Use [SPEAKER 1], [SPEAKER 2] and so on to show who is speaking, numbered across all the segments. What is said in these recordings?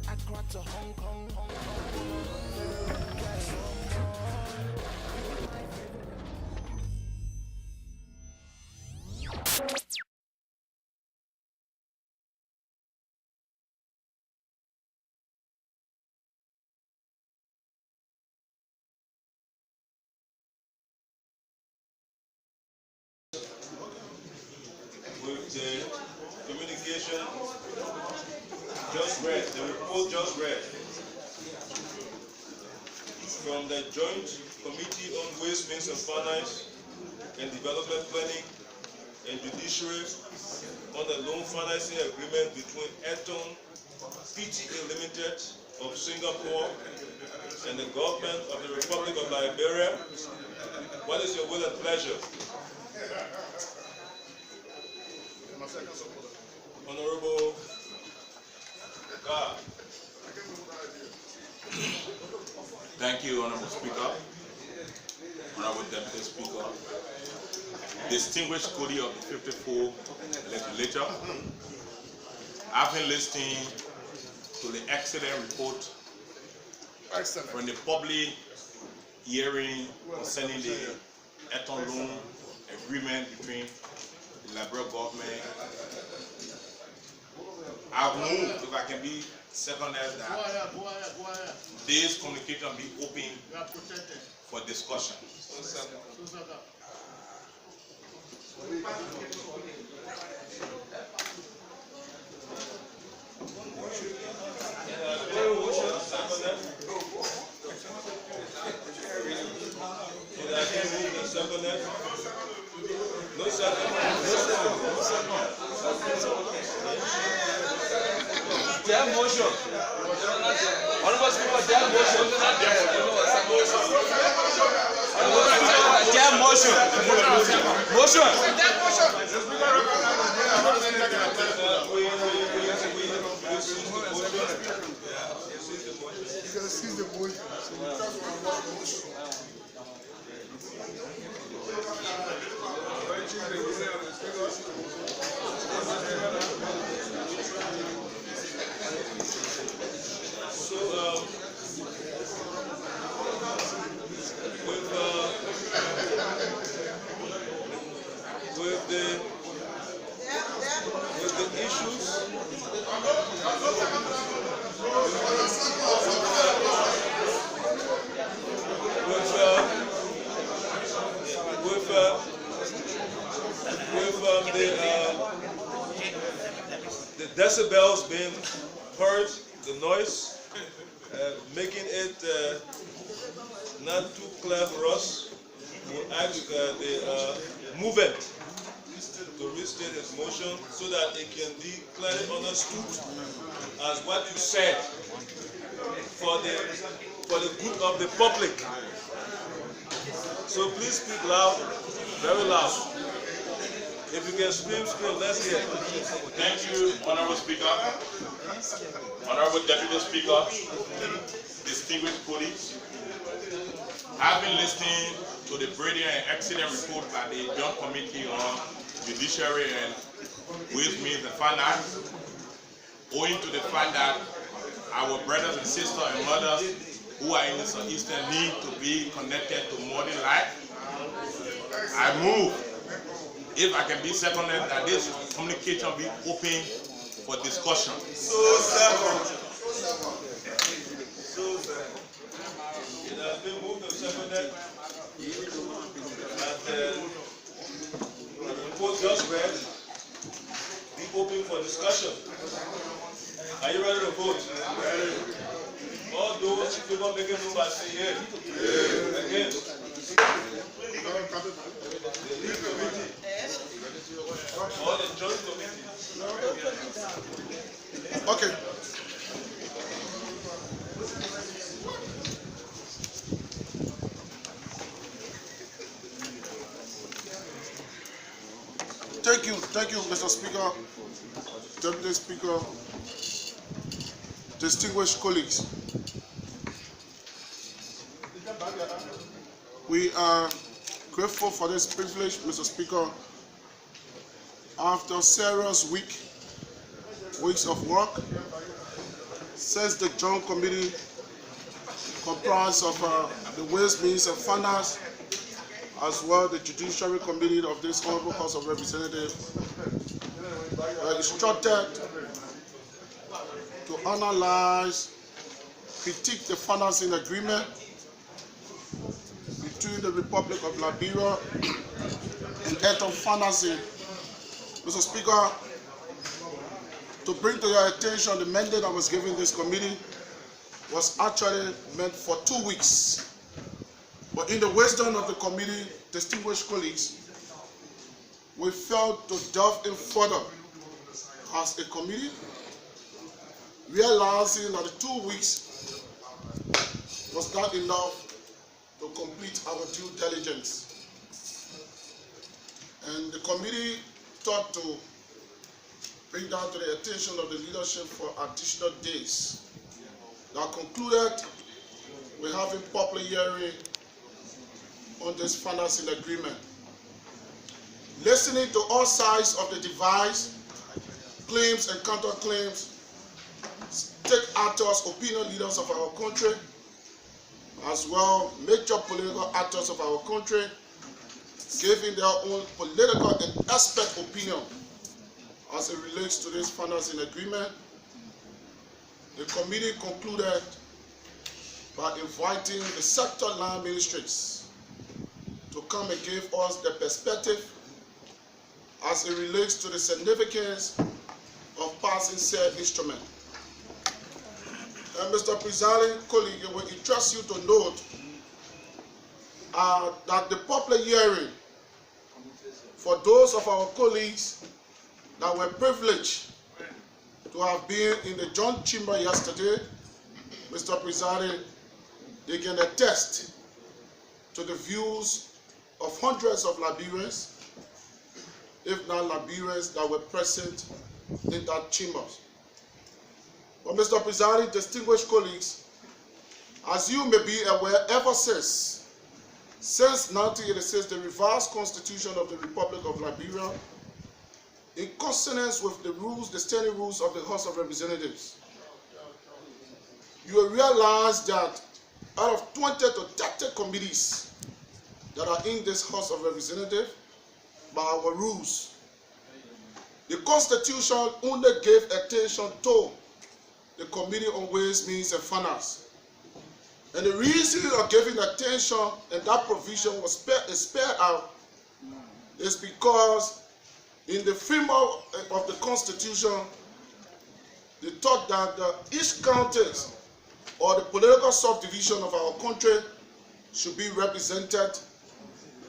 [SPEAKER 1] Accra to Hong Kong.
[SPEAKER 2] With the communication just read, the report just read from the Joint Committee on Waste, Means and Finance and Development Planning and Judiciary on the loan financing agreement between Eton PTE Limited of Singapore and the government of the Republic of Liberia. What is your will and pleasure? Honorable God.
[SPEAKER 3] Thank you, Honorable Speaker, Honorable Deputy Speaker, distinguished colleague of the 54 legislature. I've been listening to the excellent report from the public hearing concerning the Eton loan agreement between the Liberia government. I've moved, if I can be seconded, that this communication be open for discussion.
[SPEAKER 2] No second.
[SPEAKER 4] Their motion. Honorable Speaker, their motion. Their motion. Motion.
[SPEAKER 2] With the issues the decibels being heard, the noise, making it not too clear for us, we'll ask the movement to restate his motion so that it can be clearly understood as what you said for the good of the public. So please speak loud, very loud. If you can scream, let's hear.
[SPEAKER 3] Thank you, Honorable Speaker, Honorable Deputy Speaker, distinguished colleagues. I've been listening to the brilliant and excellent report by the Joint Committee on Judiciary and Waste, Means and Finance, owing to the fact that our brothers and sisters and mothers who are in the southeastern need to be connected to modern life. I move, if I can be seconded, that this communication be open for discussion.
[SPEAKER 2] So second. It has been moved and seconded that the report just read be open for discussion. Are you ready to vote? Ready. All those who favor making move and say yeah. Against. The lead committee. All the joint committee.
[SPEAKER 5] Okay. Thank you, Mr. Speaker, Deputy Speaker, distinguished colleagues. We are grateful for this privilege, Mr. Speaker. After serious weeks of work, Since the Joint Committee comprised of the Ways, Means and Finance, as well the Judiciary Committee of this Honorable House of Representatives, were instructed to analyze, critique the financing agreement between the Republic of Liberia and Eton Financing. Mr. Speaker, to bring to your attention, the mandate that was given this committee was actually meant for 2 weeks. But in the wisdom of the committee, distinguished colleagues, we felt to delve in further as a committee, realizing that the 2 weeks was not enough to complete our due diligence. And the committee thought to bring down to the attention of the leadership for additional days. That concluded with having public hearing on this financing agreement. Listening to all sides of the device, claims and counterclaims, state actors, opinion leaders of our country, as well major political actors of our country, giving their own political and expert opinion as it relates to this financing agreement. The committee concluded by inviting the sector line ministries to come and give us the perspective as it relates to the significance of passing said instrument. And Mr. Presiding colleague, it will interest you to note that the public hearing for those of our colleagues that were privileged to have been in the joint chamber yesterday, Mr. Presiding, they can attest to the views of hundreds of Liberians, if not Liberians, that were present in that chamber. But Mr. Presiding, distinguished colleagues, as you may be aware, ever since 1986, the revised constitution of the Republic of Liberia, in consonance with the rules, the standing rules of the House of Representatives, you will realize that out of 20 to 30 committees that are in this House of Representatives, by our rules, the Constitution only gave attention to the Committee on Ways, Means and Finance. And the reason of giving attention and that provision was spared out is because in the framework of the Constitution, they thought that each county or the political subdivision of our country should be represented,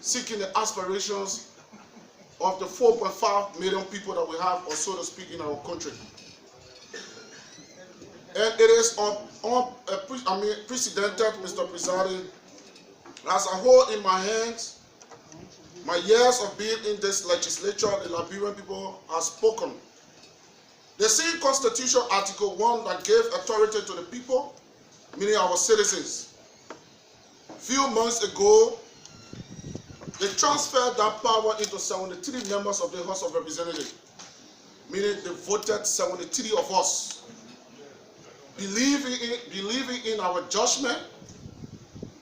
[SPEAKER 5] seeking the aspirations of the 4.5 million people that we have, or so to speak, in our country. And it is unprecedented, Mr. Presiding, as I hold in my hands my years of being in this legislature, the Liberian people have spoken. The same Constitution, Article 1, that gave authority to the people, meaning our citizens. Few months ago, they transferred that power into 73 members of the House of Representatives, meaning they voted 73 of us. Believing in our judgment,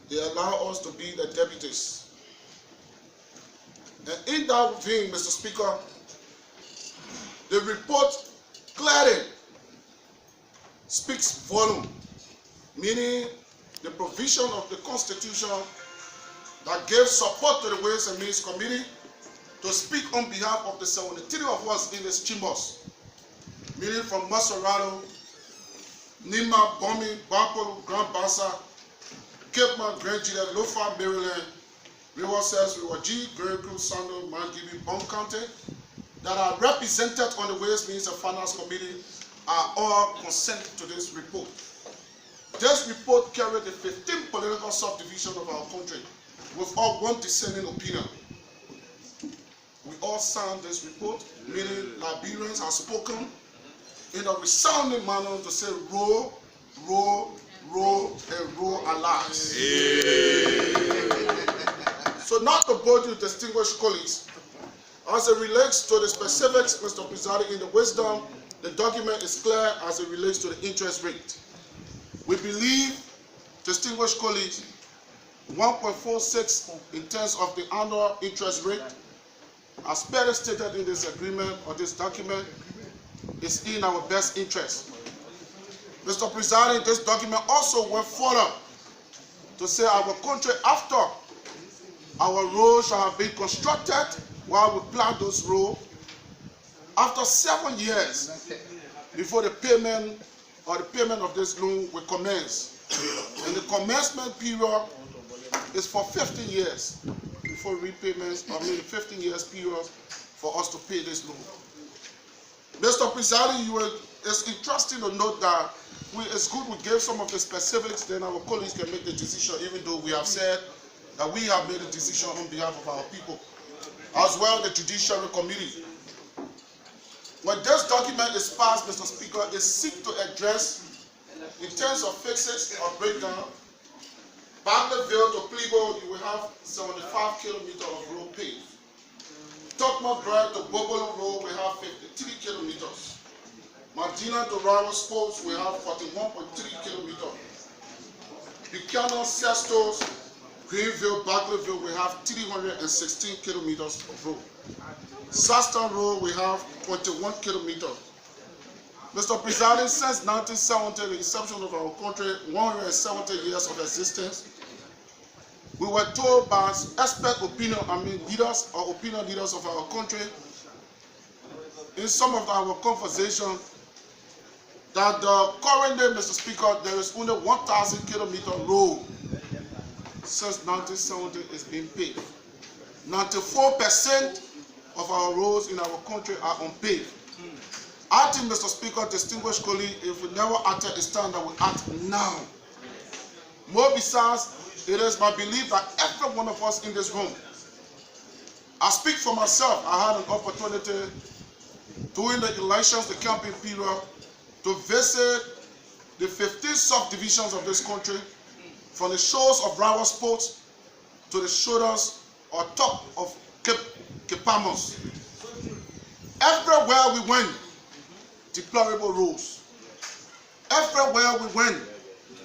[SPEAKER 5] they allow us to be the deputies. And in that vein, Mr. Speaker, the report clearly speaks volume, meaning the provision of the Constitution that gave support to the Ways and Means Committee to speak on behalf of the 73 of us in these chambers, meaning from Maserado, Nima, Bomi, Bapolo, Grand Bassa, Cape Man, Grand Gila, Lofa, Maryland, River Cells, River G, Great Cruz, Sando, Mangibi, Bond County, that are represented on the Ways, Means and Finance Committee are all consent to this report. This report carried the 15th political subdivision of our country with all one dissenting opinion. We all signed this report, meaning Liberians have spoken in a resounding manner to say roll, roll, roll, and roll alas. So not to bore you, distinguished colleagues, as it relates to the specifics, Mr. Presiding, in the wisdom, the document is clear as it relates to the interest rate. We believe, distinguished colleagues, 1.46 in terms of the annual interest rate, as better stated in this agreement or this document, is in our best interest. Mr. Presiding, this document also went further to say our country, after our roads shall have been constructed while we plan those roads, after 7 years before the payment of this loan will commence. And the commencement period is for 15 years before repayments, 15 years period for us to pay this loan. Mr. Presiding, it's interesting to note that it's good we gave some of the specifics, then our colleagues can make the decision, even though we have said that we have made a decision on behalf of our people, as well the Judiciary Committee. When this document is passed, Mr. Speaker, it seeks to address, in terms of fixes or breakdown, Bartleyville to Plebo, you will have 75 kilometers of road paved. Tokma Bread to Bobolo Road, we have 53 kilometers. Medina to Rawa Sports, we have 41.3 kilometers. Buchanan, Sestos, Greenville, Bartleyville, we have 316 kilometers of road. Saston Road, we have 21 kilometers. Mr. Presiding, since 1970, the inception of our country, 170 years of existence, we were told by expert opinion leaders or opinion leaders of our country, in some of our conversation, that the current day, Mr. Speaker, there is only 1,000 kilometer road since 1970 is being paved. 94% of our roads in our country are unpaved. I think, Mr. Speaker, distinguished colleague, if we never acted, it's time that we act now. More besides, it is my belief that every one of us in this room, I speak for myself, I had an opportunity during the elections, the campaign period, to visit the 15 subdivisions of this country, from the shores of Rawa Sports to the shoulders or top of Kipamos. Everywhere we went, deplorable roads. Everywhere we went,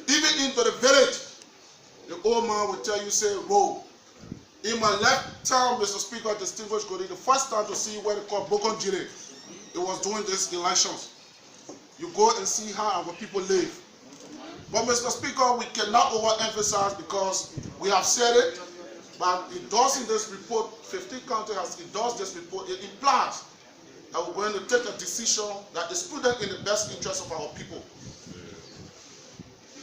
[SPEAKER 5] even into the village, the old man will tell you, say, road. In my lifetime, Mr. Speaker, distinguished colleague, the first time to see what they call Bokon Jire, it was during these elections. You go and see how our people live. But Mr. Speaker, we cannot overemphasize, because we have said it, but endorsing this report, 15 counties has endorsed this report, it implies that we're going to take a decision that is prudent in the best interest of our people.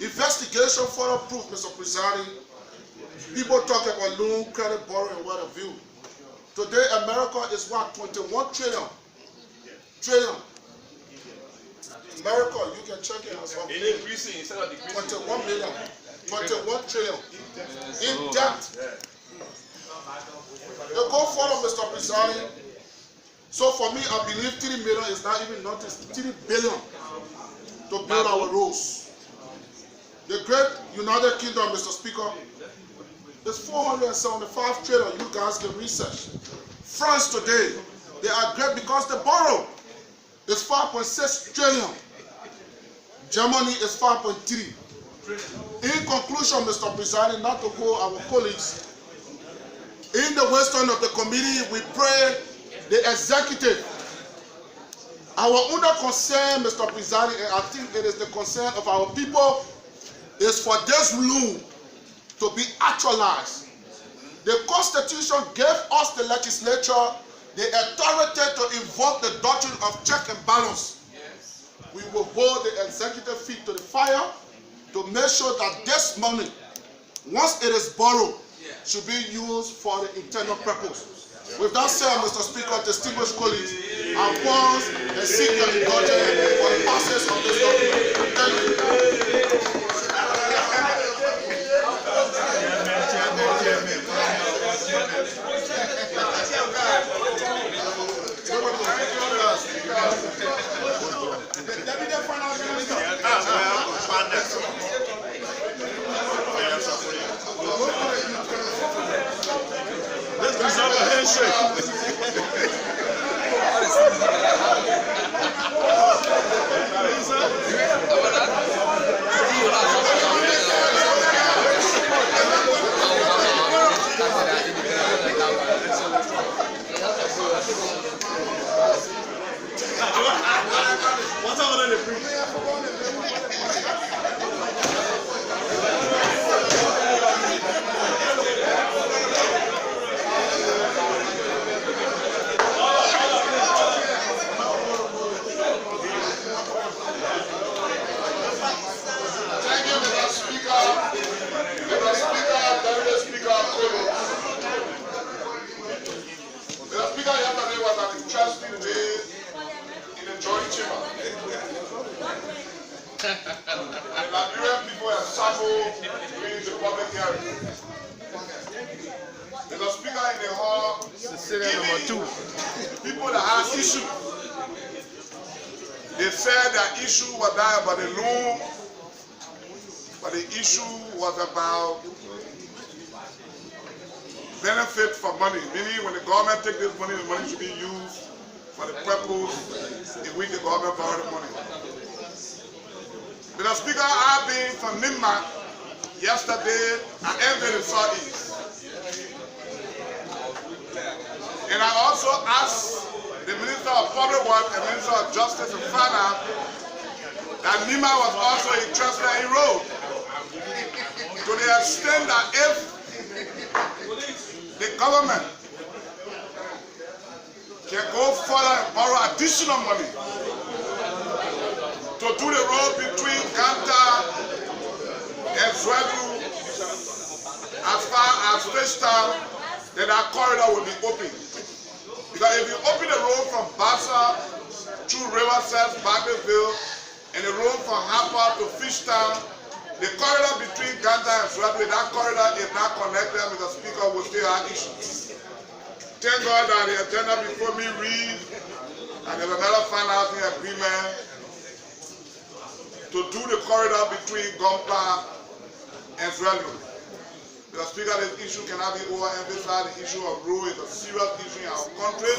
[SPEAKER 5] Investigation further proof, Mr. Presiding, people talk about loan, credit, borrowing, what have you. Today, America is what? 21 trillion. America, you can check it as well.
[SPEAKER 2] It's increasing instead of decreasing.
[SPEAKER 5] 21 million. 21 trillion. In debt. You go follow, Mr. Presiding. So for me, I believe 3 million is not even noticed. 3 billion to build our roads. The great United Kingdom, Mr. Speaker, is 475 trillion. You guys can research. France today, they are great because they borrow. It's 5.6 trillion. Germany is 5.3. In conclusion, Mr. Presiding, not to go our colleagues, in the wisdom of the committee, we pray the executive. Our only concern, Mr. Presiding, and I think it is the concern of our people, is for this loan to be actualized. The Constitution gave us, the legislature, the authority to invoke the doctrine of check and balance. We will hold the executive feet to the fire to make sure that this money, once it is borrowed, should be used for the intended purpose. With that said, Mr. Speaker, distinguished colleagues, I pause and seek your indulgence for the passage of this document. Thank you.
[SPEAKER 2] Let's deserve a handshake.
[SPEAKER 1] People that have issue, they said that issue was not about the loan, but the issue was about benefit for money. Meaning when the government take this money, the money should be used for the purpose in which the government borrowed the money. Mr. Speaker, I've been from Nimma yesterday. I entered the Southeast. And I also asked the Minister of Public Works and Minister of Justice and Finance that Nimma was also interested in road. To the extent that if the government can go further and borrow additional money to do the road between Ganta and Zwedru as far as Fishtown, then that corridor will be open. Because if you open the road from Bassa through Riverside, Bakersville, and the road from Harper to Fishtown, the corridor between Ganta and Zwedru, that corridor is not connected, Mr. Speaker, will still have issues. Thank God that the agenda before me reads, and there's another financing agreement to do the corridor between Gompa and Zwedru. Mr. Speaker, this issue cannot be overemphasized. The issue of road is a serious issue in our country,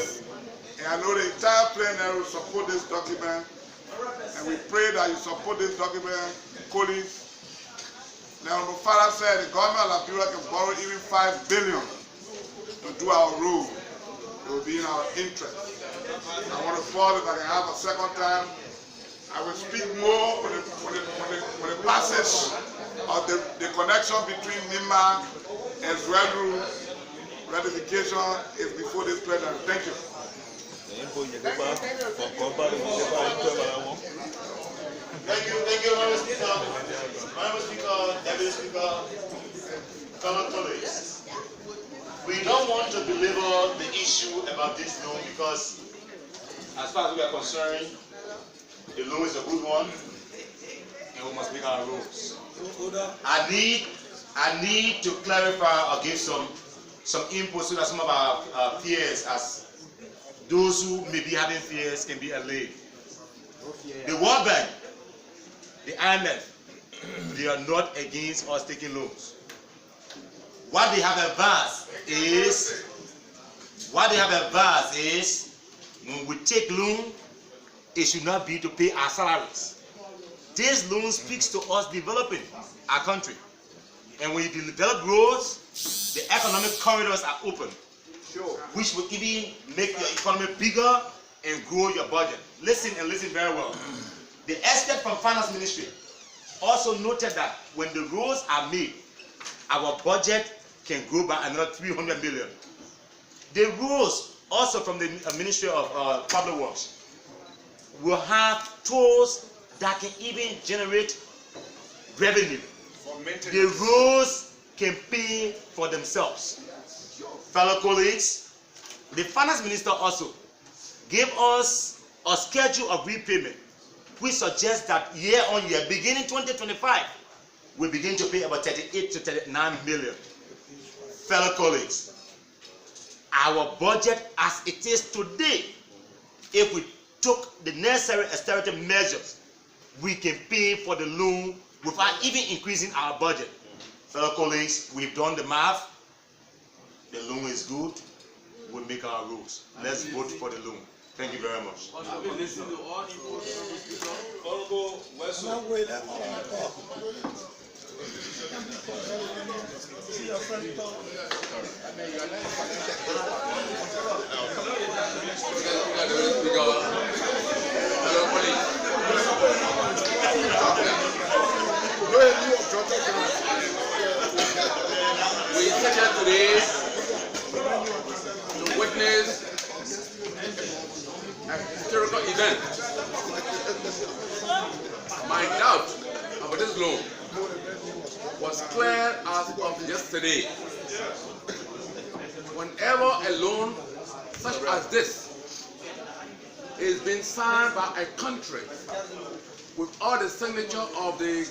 [SPEAKER 1] and I know the entire plenary will support this document, and we pray that you support this document, colleagues. The Honorable Father said the government of Liberia can borrow even $5 billion to do our road. It will be in our interest. I want to pause if I can have a second time. I will speak more on the passage of the connection between Nimma and Zwedru. Ratification is before this plenary. Thank you.
[SPEAKER 6] Thank you, Honorable Speaker. Honorable Speaker, Deputy Speaker, fellow colleagues. We don't want to belabor the issue about this loan because, as far as we are concerned, the loan is a good one, and we must make our rules. I need to clarify or give some input so that some of our fears, as those who may be having fears, can be allayed. The World Bank, the IMF, they are not against us taking loans. What they have advised is, when we take loan, it should not be to pay our salaries. This loan speaks to us developing our country. And when you develop roads, the economic corridors are open, which will even make your economy bigger and grow your budget. Listen and listen very well. The expert from Finance Ministry also noted that when the roads are made, our budget can grow by another 300 million. The roads also from the Ministry of Public Works will have tolls that can even generate revenue. The roads can pay for themselves. Fellow colleagues, the Finance Minister also gave us a schedule of repayment which suggests that year on year, beginning 2025, we begin to pay about 38 to 39 million. Fellow colleagues, our budget as it is today, if we took the necessary austerity measures, we can pay for the loan without even increasing our budget. Fellow colleagues, we've done the math. The loan is good. We'll make our rules. Let's vote for the loan. Thank you very much.
[SPEAKER 2] Honorable Wessel.
[SPEAKER 4] Hello, police.
[SPEAKER 7] My doubt about this loan was clear as of yesterday. Whenever a loan such as this is being signed by a country with all the signature of the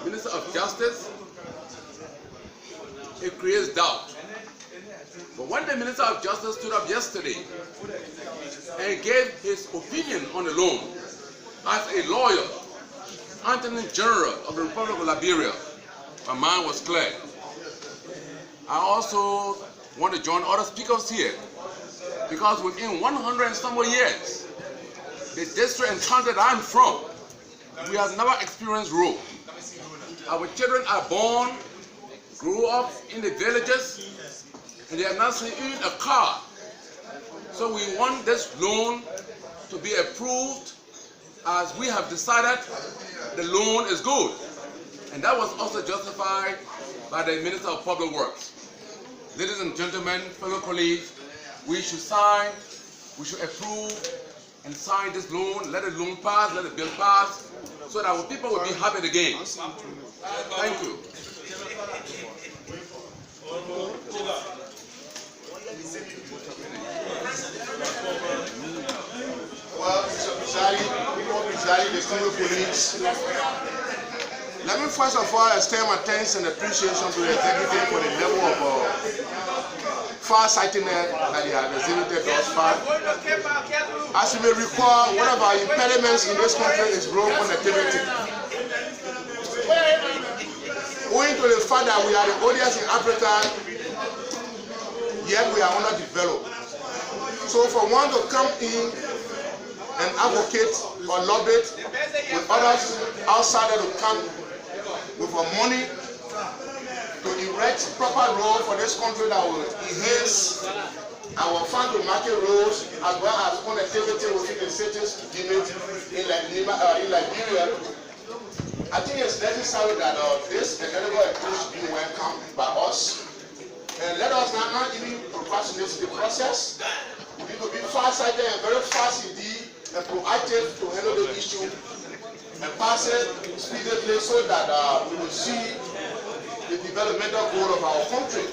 [SPEAKER 7] Minister of Justice, it creates doubt. But when the Minister of Justice stood up yesterday and gave his opinion on the loan as a lawyer, Attorney General of the Republic of Liberia, my mind was clear. I also want to join other speakers here because within 100 and some years, the district and county that I'm from, we have never experienced road. Our children are born, grew up in the villages, and they have not seen even a car. So we want this loan to be approved as we have decided the loan is good. And that was also justified by the Minister of Public Works. Ladies and gentlemen, fellow colleagues, we should sign, we should approve and sign this loan, let the loan pass, let the bill pass, so that our people will be happy again. Thank you.
[SPEAKER 5] Well, Mr. Presiding, before presiding the distinguished colleagues, let me first of all extend my thanks and appreciation to the executive for the level of far-sightedness that they have exhibited thus far. As you may recall, one of our impediments in this country is road connectivity. Owing to the fact that we are the oldest in Africa, yet we are underdeveloped. So for one to come in and advocate or lobby with others outside to come with our money to erect proper road for this country that will enhance our farm-to-market roads as well as connectivity within the cities in Liberia. I think it's necessary that this equitable approach be welcomed by us. And let us not even procrastinate the process. We need to be far-sighted and very fast indeed and proactive to handle the issue and pass it speedily so that we will see the developmental goal of our country.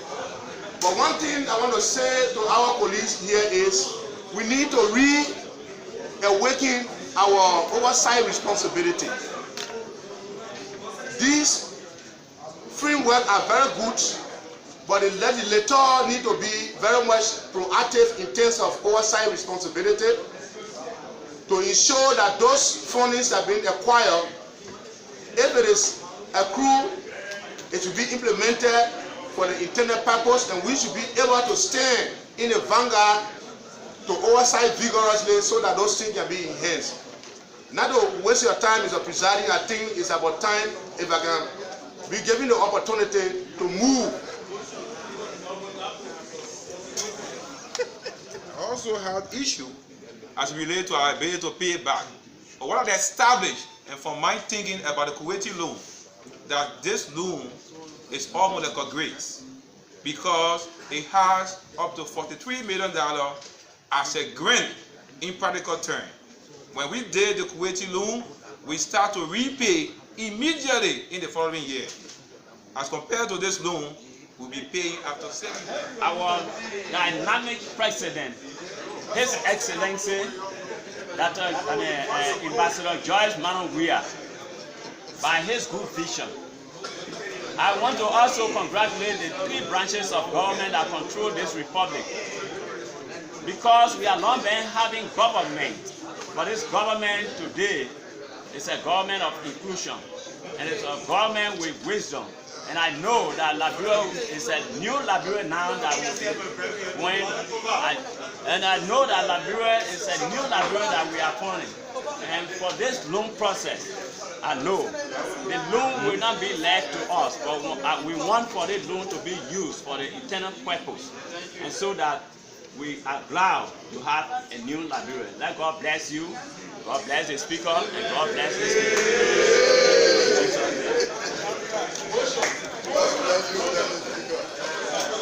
[SPEAKER 5] But one thing I want to say to our colleagues here is we need to reawaken our oversight responsibility. These frameworks are very good, but the legislator need to be very much proactive in terms of oversight responsibility to ensure that those fundings are being acquired. If it is accrued, it should be implemented for the intended purpose, and we should be able to stand in the vanguard to oversight vigorously so that those things can be enhanced. Not to waste your time, Mr. Presiding, I think it's about time if I can be given the opportunity to move.
[SPEAKER 4] I also have issue as related to our ability to pay it back. But what are established, and from my thinking about the Kuwaiti loan, that this loan is almost like a grace because it has up to $43 million as a grant in practical terms. When we did the Kuwaiti loan, we start to repay immediately in the following year. As compared to this loan, we'll be paying after 7 years.
[SPEAKER 8] Our dynamic president, His Excellency, Dr. Ambassador Joyce Manongwea, by his good vision. I want to also congratulate the 3 branches of government that control this republic, because we are not been having government, but this government today is a government of inclusion, and it's a government with wisdom. And I know that Liberia is a new Liberia now that will be going, and I know that Liberia is a new Liberia that we are forming. And for this loan process, I know the loan will not be left to us, but we want for the loan to be used for the intended purpose, and so that we are glad to have a new Liberia. Let God bless you, God bless the speaker, and God bless the speaker.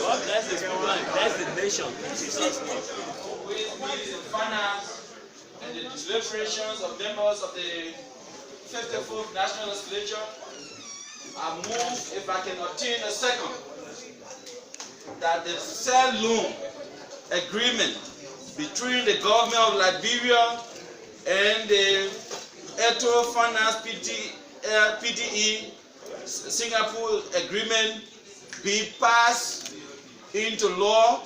[SPEAKER 8] God bless the speaker and bless the nation. In Jesus' name.
[SPEAKER 9] Finance and the deliberations of members of the 54th National Legislature, I move, if I can obtain a second, that the said loan agreement between the government of Liberia and the Eton Finance PTE Singapore agreement be passed into law,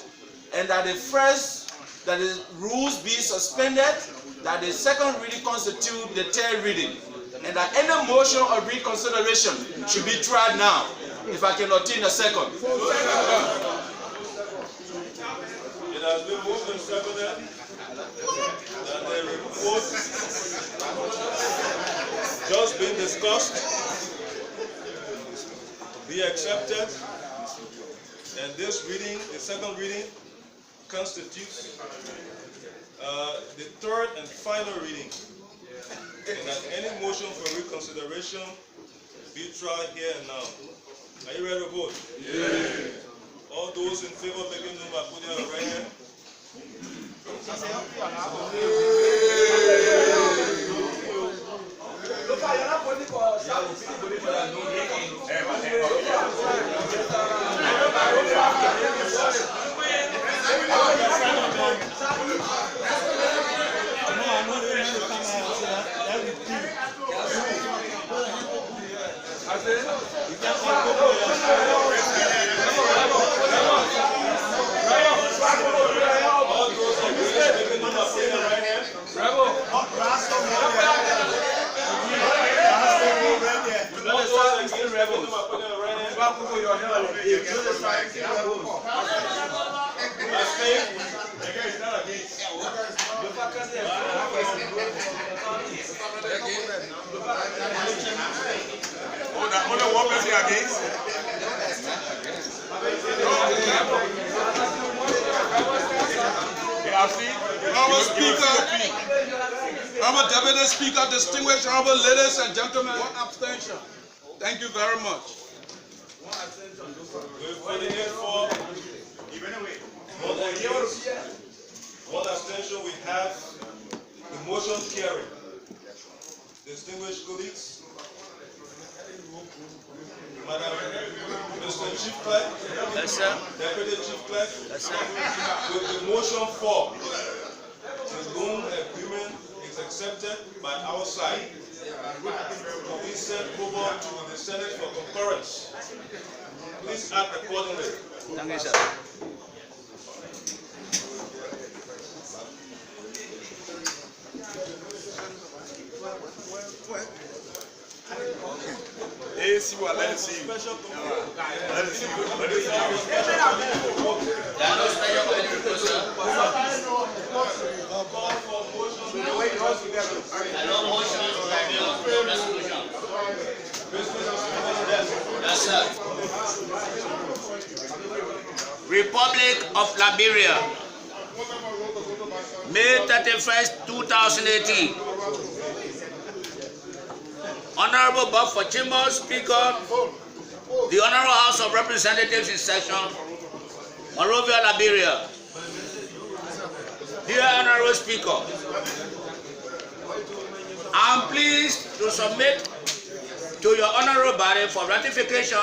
[SPEAKER 9] and that the rules be suspended, that the second reading constitute the third reading, and that any motion of reconsideration should be tried now. If I can obtain a second.
[SPEAKER 2] It has been moved and seconded that the report just been discussed be accepted, and this reading, the second reading, constitutes the third and final reading, and that any motion for reconsideration be tried here and now. Are you ready to vote? Yeah. All those in favor of making known by putting on the right hand.
[SPEAKER 3] Only one person against.
[SPEAKER 10] Honorable Speaker, Honorable Deputy Speaker, distinguished honorable ladies and gentlemen, one abstention. Thank you very much.
[SPEAKER 2] One abstention, we have the motion carried. Distinguished colleagues, Madam, Mr. Chief Clerk,
[SPEAKER 8] Yes, sir.
[SPEAKER 2] Deputy Chief Clerk,
[SPEAKER 8] Yes, sir.
[SPEAKER 2] with the motion for the loan agreement is accepted by our side, will be sent over to the Senate for concurrence. Please act accordingly.
[SPEAKER 8] Thank you, sir.
[SPEAKER 10] Hey, see what? Let us see you. Let us see you. Let us see you.
[SPEAKER 11] Republic of Liberia, May 31st, 2018. Honorable Bob Fachimo, Speaker, the Honorable House of Representatives in session, Monrovia, Liberia. Dear Honorable Speaker, I am pleased to submit to your honorable body for ratification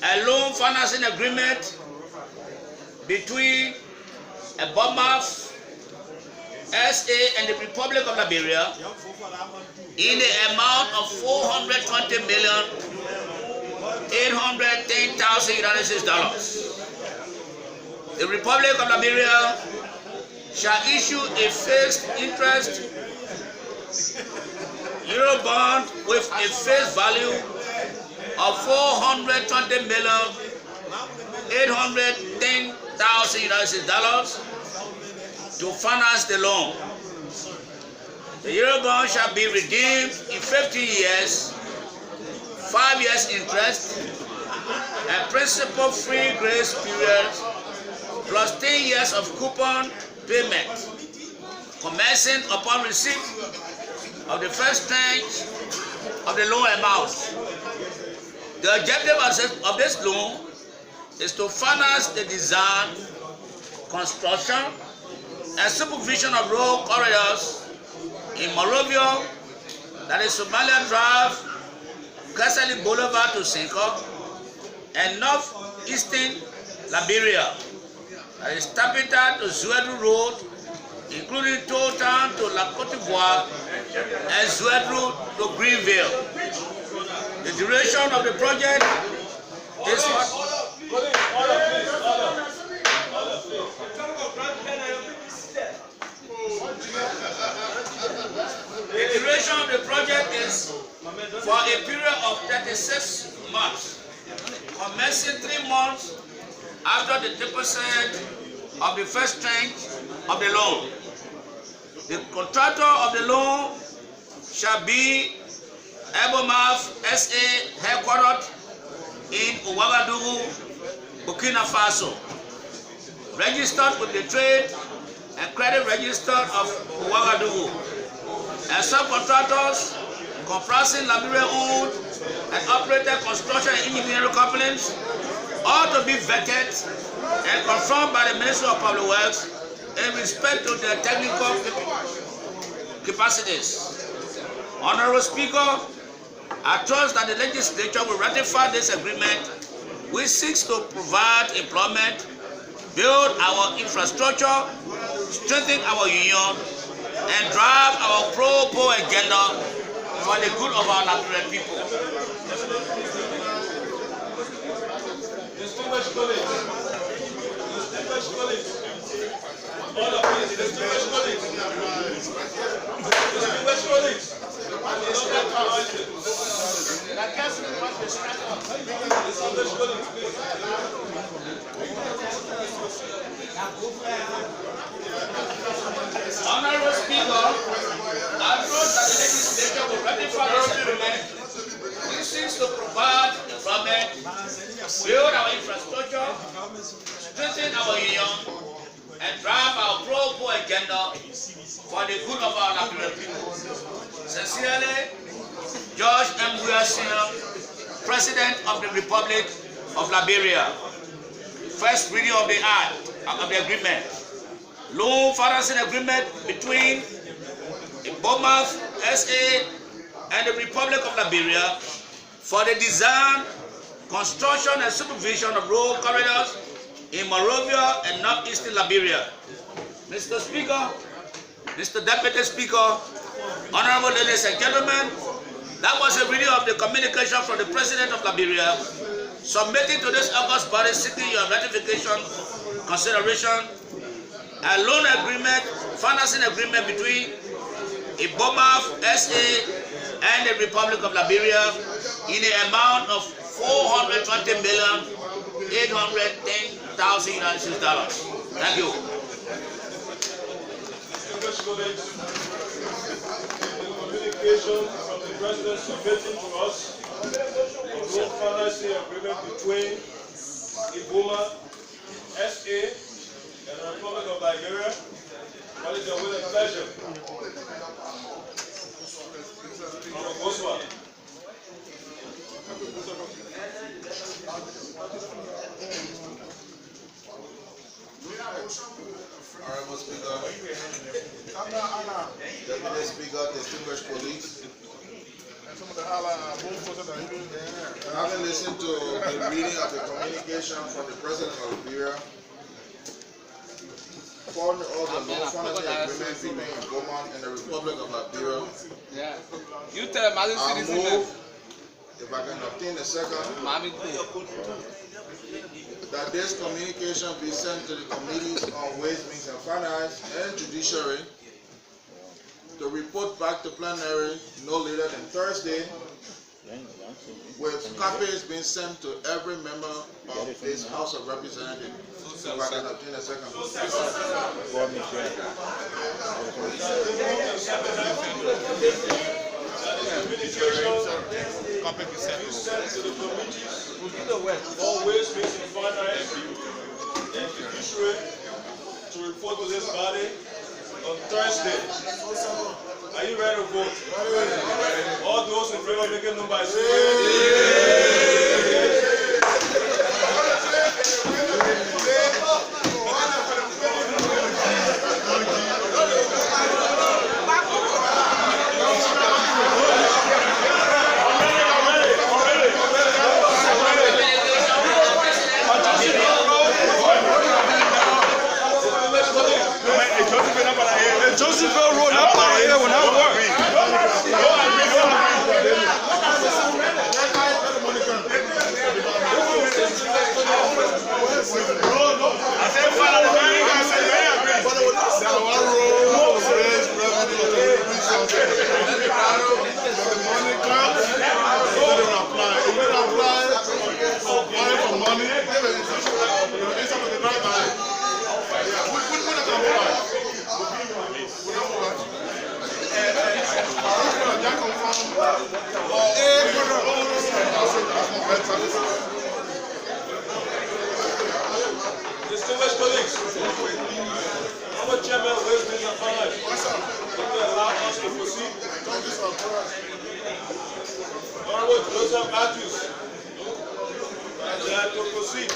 [SPEAKER 11] a loan financing agreement between Bournemouth SA and the Republic of Liberia in the amount of $420,810,000 United States dollars. The Republic of Liberia shall issue a fixed interest Euro bond with a face value of $420,810,000 United States dollars to finance the loan. The Eurobond shall be redeemed in 15 years, 5 years interest, and principal-free grace period, plus 10 years of coupon payment, commencing upon receipt of the first tranche of the loan amount. The objective of this loan is to finance the design, construction, and supervision of road corridors in Monrovia, that is Somalia Drive, Kasali Boulevard to Sinko, and northeastern Liberia, that is Tapita to Zuedru Road, including Toll Town to La Cote d'Ivoire and Zuedru to Greenville. The duration of the project is for a period of 36 months, commencing 3 months after the deposit of the first tranche of the loan. The contractor of the loan shall be Ebomaf SA headquartered in Ouagadougou, Burkina Faso, registered with the Trade and Credit Register of Ouagadougou, and subcontractors comprising Liberia-owned and operated construction and engineering companies ought to be vetted and confirmed by the Ministry of Public Works in respect to their technical capacities. Honorable Speaker, I trust that the legislature will ratify this agreement, which seeks to provide employment, build our infrastructure, strengthen our union, and drive our pro-poor agenda for the good of our Liberian people.
[SPEAKER 2] Distinguished colleagues, all of you, distinguished colleagues,
[SPEAKER 11] Honorable Speaker, I trust that the legislature will ratify this agreement, which seeks to provide employment, build our infrastructure, strengthen our union, and drive our pro-poor agenda for the good of our Liberian people. Sincerely, George M. Wilson, President of the Republic of Liberia. First reading of the act of the agreement. Loan financing agreement between Bournemouth SA and the Republic of Liberia for the design, construction, and supervision of road corridors in Monrovia and northeastern Liberia. Mr. Speaker, Mr. Deputy Speaker, honorable ladies and gentlemen, that was a reading of the communication from the President of Liberia, submitting to this August body seeking your ratification, consideration, a loan agreement, financing agreement between Bournemouth SA and the Republic of Liberia in the amount of $420,810,000 United States dollars. Thank you.
[SPEAKER 2] Communication from the President submitting to us a loan financing agreement between Iboma SA and the Republic of Liberia. What is your will and pleasure? Honorable Goswell.
[SPEAKER 12] Honorable Speaker, Deputy Speaker, distinguished colleagues, having listened to the reading of the communication from the President of Liberia, following all the loan financing agreement between Goma and the Republic of Liberia, I move, if I can obtain a second, that this communication be sent to the Committees on Ways, Means and Finance and Judiciary to report back to plenary no later than Thursday, with copies being sent to every member of this House of Representatives. If I can obtain a second.
[SPEAKER 2] Copy be sent to the committees on Ways, Means and Finance and Judiciary to report to this body on Thursday. Are you ready to vote? All those in favor make a number by saying Distinguished colleagues, I'm a chairman of Waste Management and Finance. Can you allow us to proceed? Honorable Joseph Matthews, to proceed.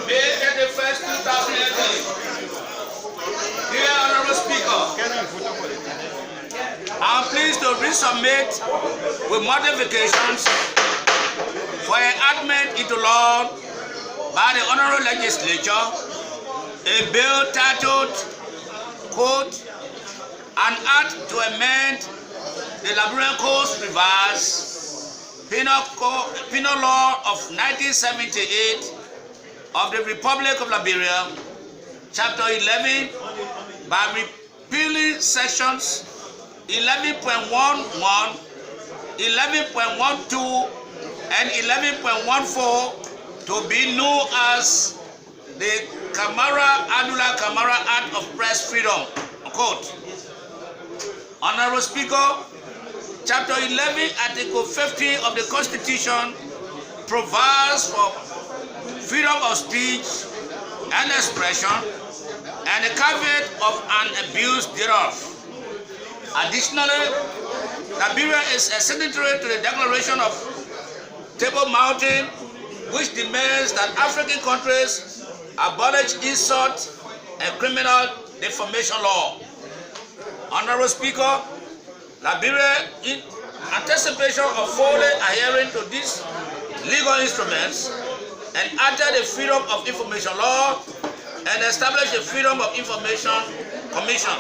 [SPEAKER 11] May 31st, 2018. Dear Honorable Speaker, I'm pleased to resubmit with modifications for enactment into law by the Honorable Legislature a bill titled, quote, an act to amend the Liberian Codes Revised Penal Law of 1978 of the Republic of Liberia, Chapter 11, by repealing sections 11.11, 11.12, and 11.14 to be known as the Adula Kamara Act of Press Freedom. Quote. Honorable Speaker, Chapter 11, Article 15 of the Constitution provides for freedom of speech and expression and the caveat of an abuse thereof. Additionally, Liberia is a signatory to the Declaration of Table Mountain, which demands that African countries abolish insult and criminal defamation law. Honorable Speaker, Liberia, in anticipation of fully adhering to these legal instruments, enacted the Freedom of Information Law and established the Freedom of Information Commission.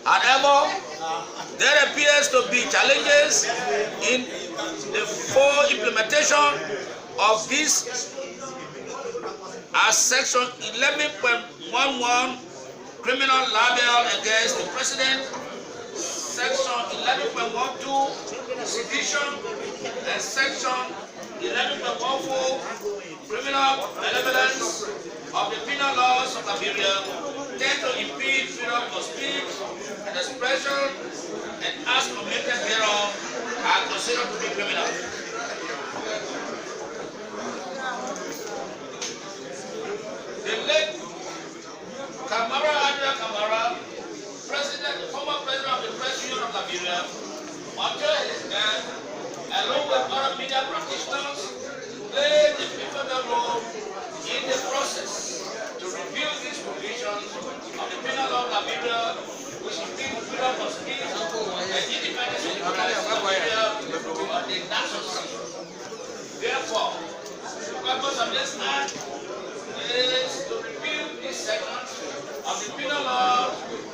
[SPEAKER 11] However, there appears to be challenges in the full implementation of this, as Section 11.11 criminal libel against the President, Section 11.12 sedition, and Section 11.14 criminal malevolence of the penal laws of Liberia tend to impede freedom of speech and expression, and as committed thereof are considered to be criminal. The late Adula Kamara, former president of the Press Union of Liberia, until his death, along with other media practitioners, played a pivotal role in the process to review these provisions of the penal law of Liberia, which impede freedom of speech and independence of Liberia of the national scene. Therefore, the purpose of this act is to review these sections of the penal law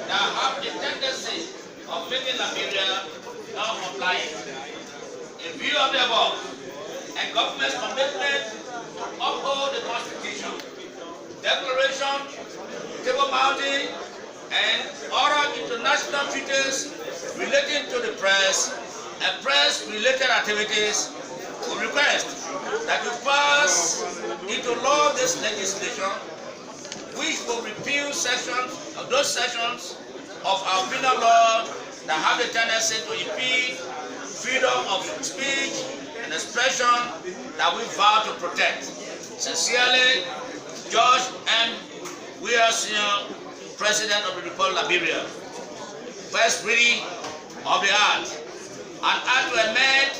[SPEAKER 11] that have the tendency of making Liberia non-compliant. In view of the above, and government's commitment to uphold the Constitution, Declaration, Table Mountain, and other international treaties relating to the press and press-related activities, we request that you pass into law this legislation, which will repeal those sections of our penal law that have the tendency to impede freedom of speech and expression that we vow to protect. Sincerely, George M. Weah Sr., President of the Republic of Liberia. First reading of the Act. An act to amend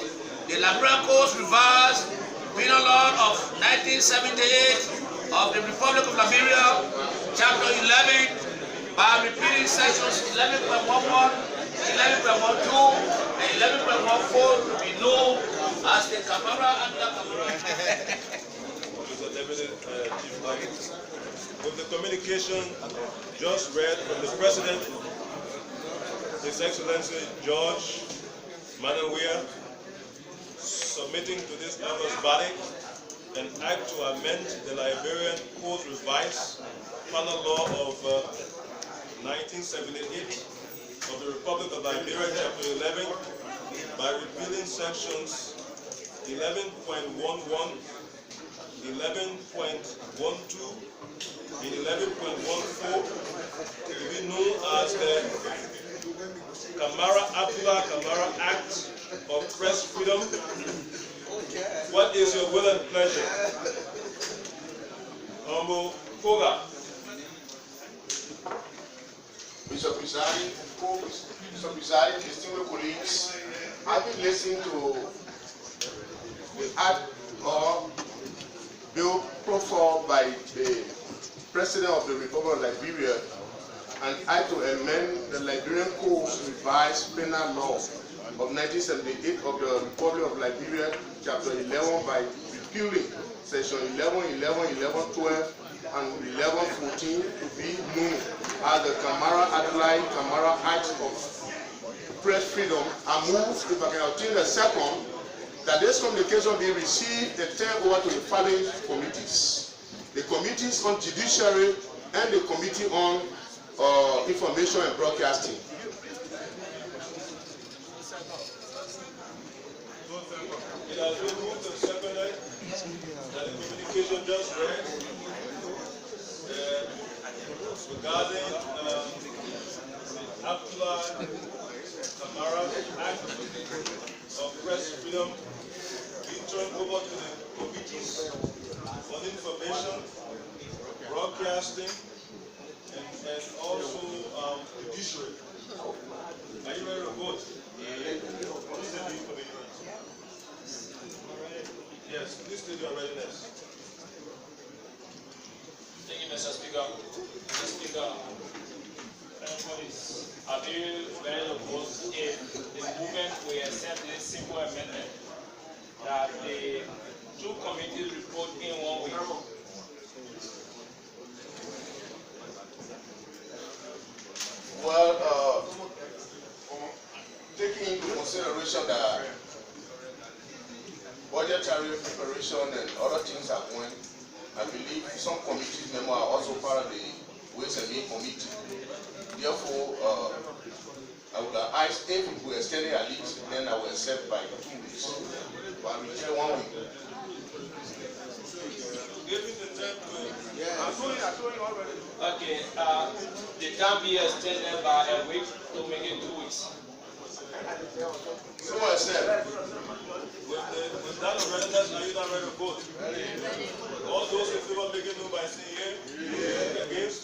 [SPEAKER 11] the Liberian Codes Revised Penal Law of 1978 of the Republic of Liberia, Chapter 11, by repealing sections 11.11, 11.12, and 11.14 to be known as the Kamara Adula Kamara.
[SPEAKER 2] Mr. Deputy Chief Justice, with the communication just read from the President, His Excellency George Manawia, submitting to this august body an act to amend the Liberian Code Revised Penal Law of 1978 of the Republic of Liberia, Chapter 11, by repealing sections 11.11, 11.12, and 11.14 to be known as the Kamara Act of Press Freedom. What is your will and pleasure? Honorable Koga.
[SPEAKER 12] Mr. Presiding, distinguished colleagues, I've been listening to the act or bill put forward by the President of the Republic of Liberia, an act to amend the Liberian Code's Revised Penal Law of 1978 of the Republic of Liberia, Chapter 11, by repealing Section 11, 11, 11, 12, and 1114 to be known as the Kamara Act of Press Freedom. I move, if I can obtain a second, that this communication be received and turned over to the following committees: the committees on judiciary and the committee on information and broadcasting.
[SPEAKER 2] It has been moved and seconded that the communication just read regarding the Abdullah Kamara Act of Press Freedom be turned over to the committees on information, broadcasting, and also judiciary. Are you ready to vote? Yes, please state your readiness.
[SPEAKER 13] Thank you, Mr. Speaker. Mr. Speaker, are you ready to vote if the movement will accept this simple amendment that the two committees report in 1 week?
[SPEAKER 12] Well, taking into consideration that budgetary preparation and other things are going, I believe some committee members are also part of the Ways and Means Committee. Therefore, I would ask if we could extend it at least, then I will accept by 2 weeks. But I will tell 1 week.
[SPEAKER 13] Okay, the time be extended by a week to make it 2 weeks.
[SPEAKER 12] So I said,
[SPEAKER 2] with that readiness, are you not ready to vote? All those in favor making known by saying yea, against?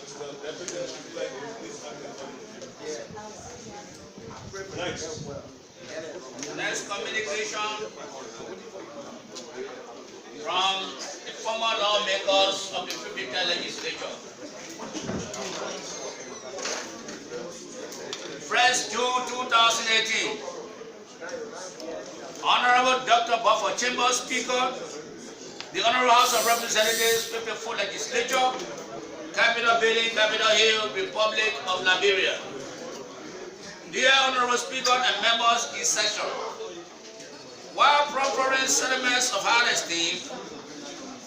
[SPEAKER 2] Mr. Deputy Chief, please act accordingly.
[SPEAKER 11] Next communication from the former lawmakers of the 50th legislature. 1st June 2018. Honorable Dr. Buffer Chambers, Speaker, the Honorable House of Representatives, 54th Legislature, Capitol Building, Capitol Hill, Republic of Liberia. Dear Honorable Speaker and members in session, while proffering sentiments of high esteem,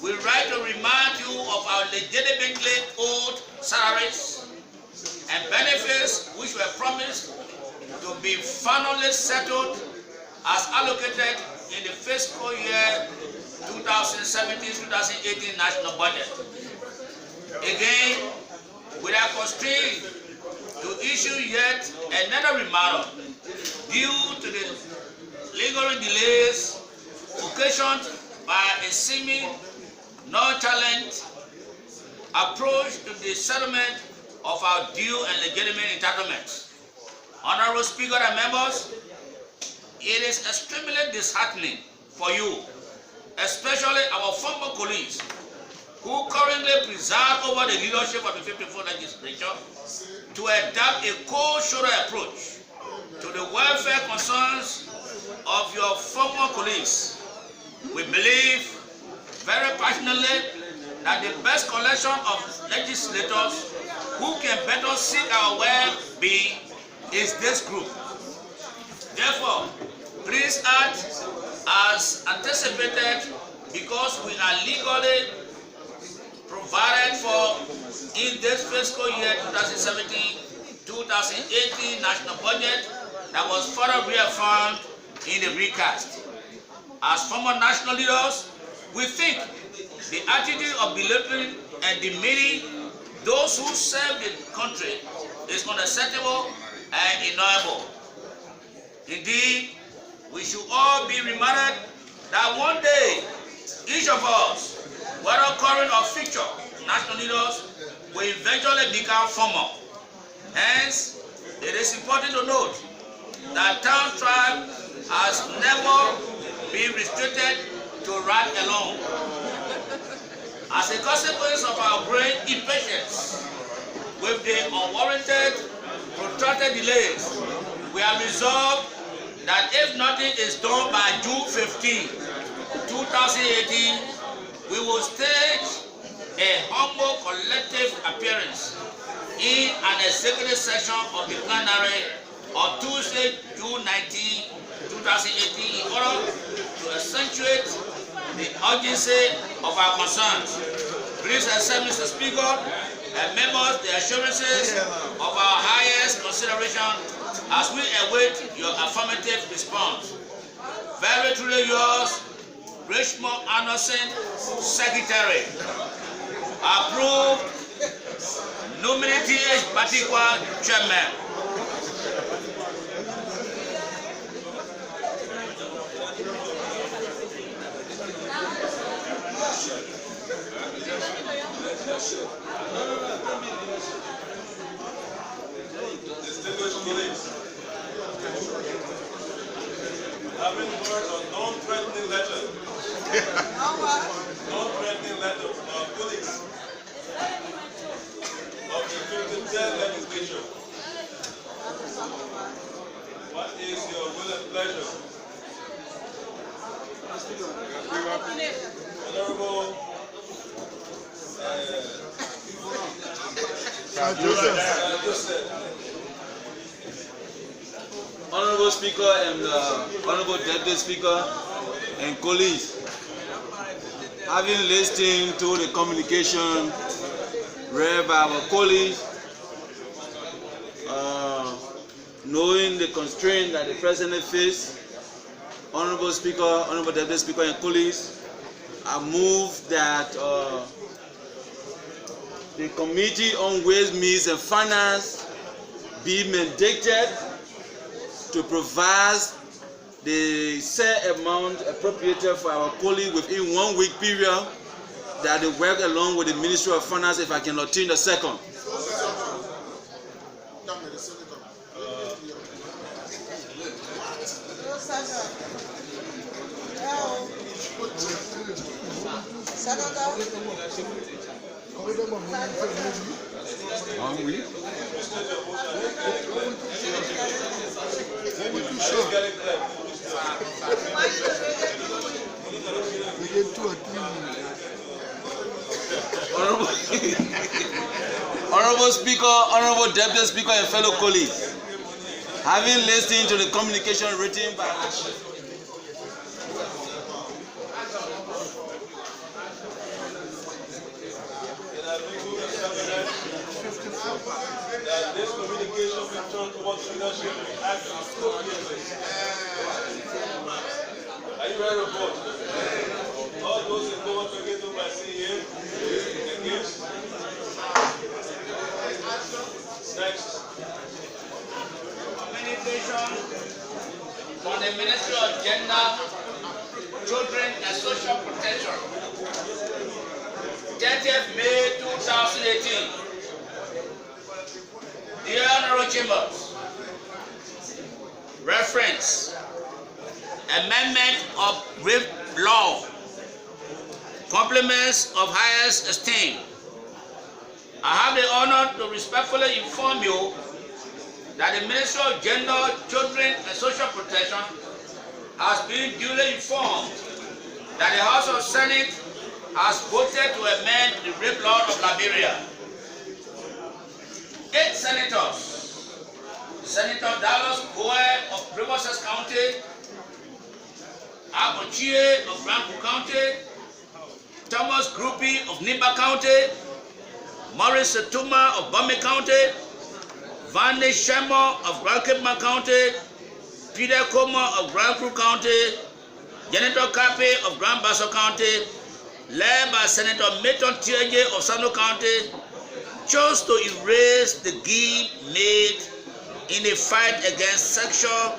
[SPEAKER 11] we write to remind you of our legitimately owed salaries and benefits which were promised to be finally settled as allocated in the fiscal year 2017-2018 national budget. Again, we are constrained to issue yet another reminder due to the legal delays occasioned by a seeming nonchalant approach to the settlement of our due and legitimate entitlements. Honorable Speaker and members, it is extremely disheartening for you, especially our former colleagues who currently preside over the leadership of the 54th Legislature, to adopt a cold-shoulder approach to the welfare concerns of your former colleagues. We believe very passionately that the best collection of legislators who can better seek our well-being is this group. Therefore, please act as anticipated because we are legally provided for in this fiscal year 2017-2018 national budget that was further reaffirmed in the recast. As former national leaders, we think the attitude of belittling and demeaning those who serve the country is unacceptable and ignorable. Indeed, we should all be reminded that one day, each of us, whether current or future national leaders, will eventually become former. Hence, it is important to note that town tribe has never been restricted to ride alone. As a consequence of our great impatience with the unwarranted, protracted delays, we have resolved that if nothing is done by June 15, 2018, we will stage a humble collective appearance in an executive session of the plenary on Tuesday, June 19, 2018, in order to accentuate the urgency of our concerns. Please accept, Mr. Speaker, and members, the assurances of our highest consideration as we await your affirmative response. Very truly yours, Richmond Anderson, Secretary. Approved. Nominee H. Batikwa, Chairman.
[SPEAKER 2] Distinguished colleagues, having heard a non-threatening letter, non-threatening letter from our colleagues of the 53rd legislature, what is your will and pleasure? Honorable
[SPEAKER 14] Honorable Speaker and Honorable Deputy Speaker and colleagues, having listened to the communication read by our colleagues, knowing the constraint that the President faced, Honorable Speaker, Honorable Deputy Speaker and colleagues, I move that the Committee on Ways, Means and Finance be mandated to provide the said amount appropriated for our colleagues within 1 week period, that they work along with the Ministry of Finance if I can obtain the second. Honorable Speaker, Honorable Deputy Speaker and fellow colleagues, having listened to the communication written by
[SPEAKER 2] that this communication will turn towards leadership and act appropriately. Are you ready to vote? All those in favor begin to by saying yea. Against. Next.
[SPEAKER 11] Communication from the Ministry of Gender, Children and Social Protection. 30th May 2018. Dear Honorable Chambers, reference amendment of rape law, compliments of highest esteem. I have the honor to respectfully inform you that the Ministry of Gender, Children and Social Protection has been duly informed that the House of Senate has voted to amend the rape law of Liberia. 8 senators, Senator Dallas Boy of Riverside County, Abochie of Rampo County, Thomas Groupie of Nimba County, Maurice Setuma of Bame County, Vande Shema of Grand Cape County, Peter Koma of Grand Crew County, Senator Kape of Grand Basso County, led by Senator Eton of Sano County, chose to erase the give made in the fight against sexual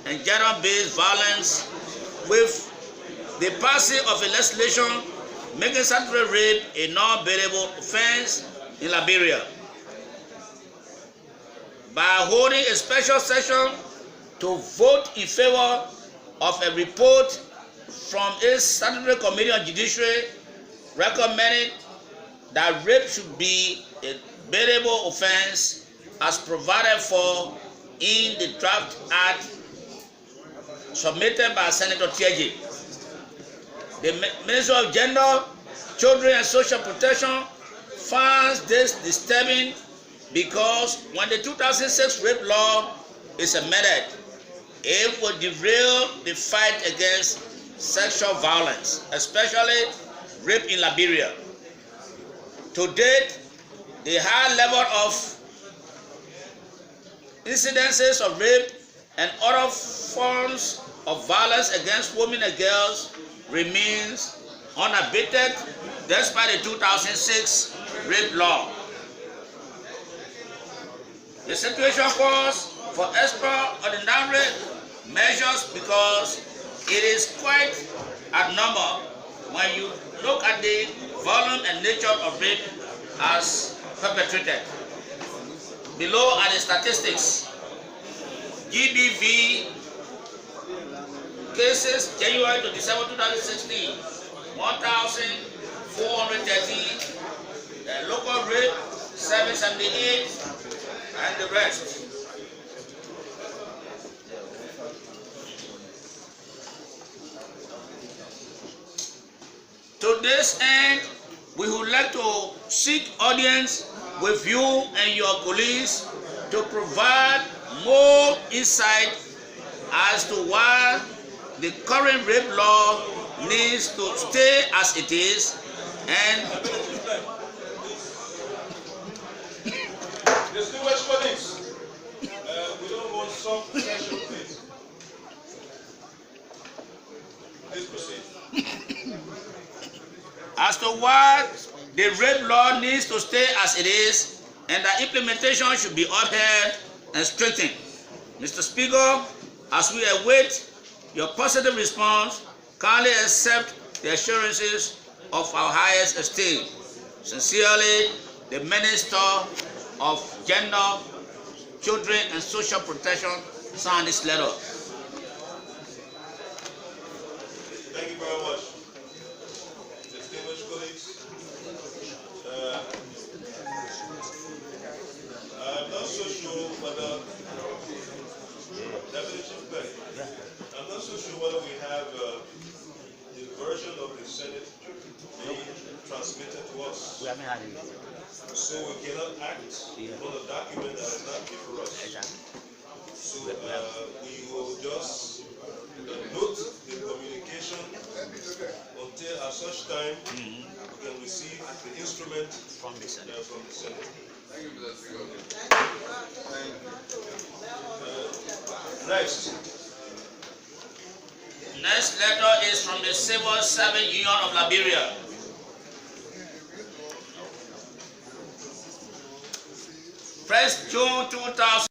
[SPEAKER 11] and gender-based violence with the passing of a legislation making statutory rape a non-bailable offense in Liberia. By holding a special session to vote in favor of a report from its statutory committee on judiciary recommending that rape should be a bailable offense as provided for in the draft act submitted by Senator Tiaji. The Ministry of Gender, Children and Social Protection finds this disturbing because when the 2006 rape law is amended, it will derail the fight against sexual violence, especially rape in Liberia. To date, the high level of incidences of rape and other forms of violence against women and girls remains unabated despite the 2006 rape law. The situation calls for extraordinary measures because it is quite abnormal when you look at the volume and nature of rape as perpetrated. Below are the statistics. GBV cases January to December 2016, 1,430, local rape 778, and the rest. To this end, we would like to seek audience with you and your colleagues to provide more insight as to why the current rape law needs to stay as it is and
[SPEAKER 2] distinguished colleagues, we don't want some special things. Please proceed.
[SPEAKER 11] as to why the rape law needs to stay as it is and that implementation should be upheld and strengthened. Mr. Speaker, as we await your positive response, kindly accept the assurances of our highest esteem. Sincerely, the Minister of Gender, Children and Social Protection signed this letter.
[SPEAKER 2] Thank you very much. Distinguished colleagues, I'm not so sure whether Deputy Chief Clerk, I'm not so sure whether we have the version of the Senate being transmitted to us.
[SPEAKER 11] We haven't had it.
[SPEAKER 2] So we cannot act on a document that is not given for us. So we will just note the communication until at such time we can receive the instrument from the Senate. Thank you for that, Speaker. Next.
[SPEAKER 11] Next letter is from the Civil Service Union of Liberia. First June 2000.